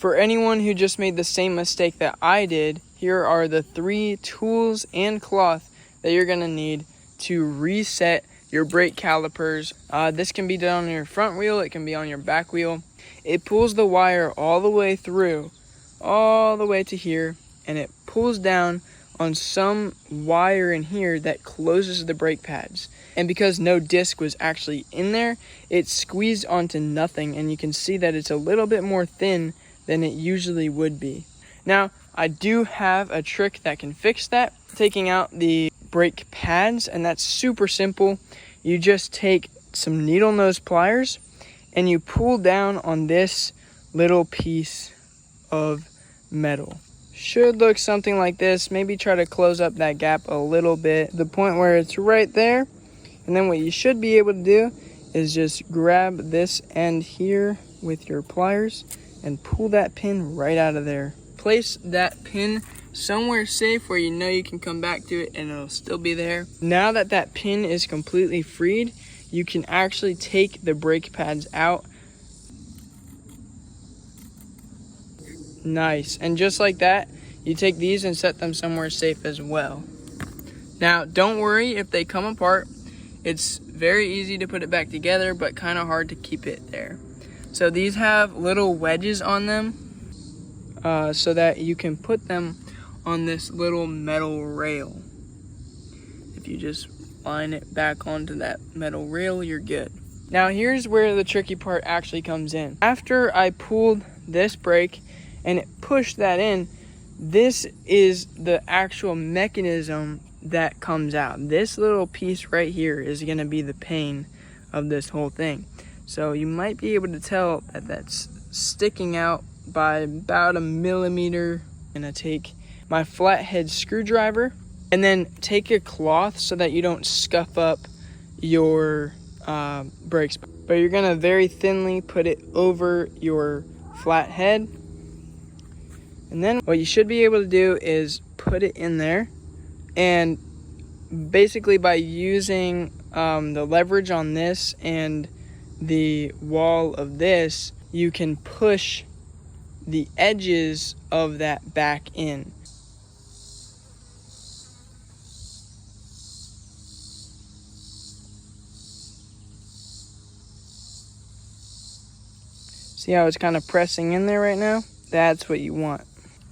For anyone who just made the same mistake that I did, here are the 3 tools and cloth that you're gonna need to reset your brake calipers. This can be done on your front wheel, it can be on your back wheel. It pulls the wire all the way through, all the way to here, and it pulls down on some wire in here that closes the brake pads. And because no disc was actually in there, it squeezed onto nothing, and you can see that it's a little bit more thin than it usually would be. Now, I do have a trick that can fix that, taking out the brake pads, and that's super simple. You just take some needle nose pliers and you pull down on this little piece of metal. Should look something like this. Maybe try to close up that gap a little bit, the point where it's right there. And then what you should be able to do is just grab this end here with your pliers and pull that pin right out of there. Place that pin somewhere safe where you know you can come back to it and it'll still be there. Now that that pin is completely freed, you can actually take the brake pads out. Nice. And just like that, you take these and set them somewhere safe as well. Now, don't worry if they come apart. It's very easy to put it back together, but kind of hard to keep it there. So these have little wedges on them so that you can put them on this little metal rail. If you just line it back onto that metal rail, you're good. Now here's where the tricky part actually comes in. After I pulled this brake and it pushed that in, this is the actual mechanism that comes out. This little piece right here is going to be the pain of this whole thing. So you might be able to tell that that's sticking out by about 1 millimeter. I'm going to take my flathead screwdriver and then take a cloth so that you don't scuff up your brakes. But you're going to very thinly put it over your flathead. And then what you should be able to do is put it in there, and basically by using the leverage on this and the wall of this, you can push the edges of that back in. See how it's kind of pressing in there right now? That's what you want.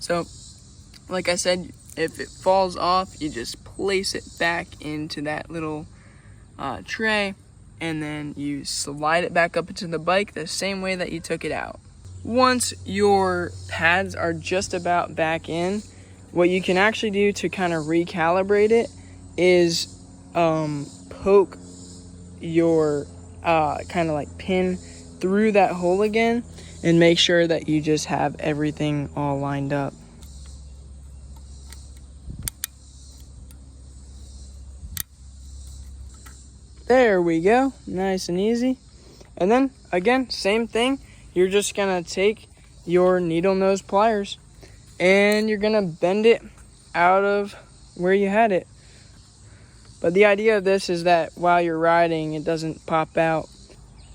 So, like I said, if it falls off, you just place it back into that little tray, and then you slide it back up into the bike the same way that you took it out. Once your pads are just about back in, what you can actually do to kind of recalibrate it is poke your kind of like pin through that hole again and make sure that you just have everything all lined up. There we go, nice and easy. And then again, same thing, you're just gonna take your needle nose pliers and you're gonna bend it out of where you had it. But the idea of this is that while you're riding, it doesn't pop out.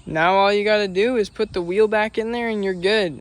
Now all you gotta do is put the wheel back in there and you're good.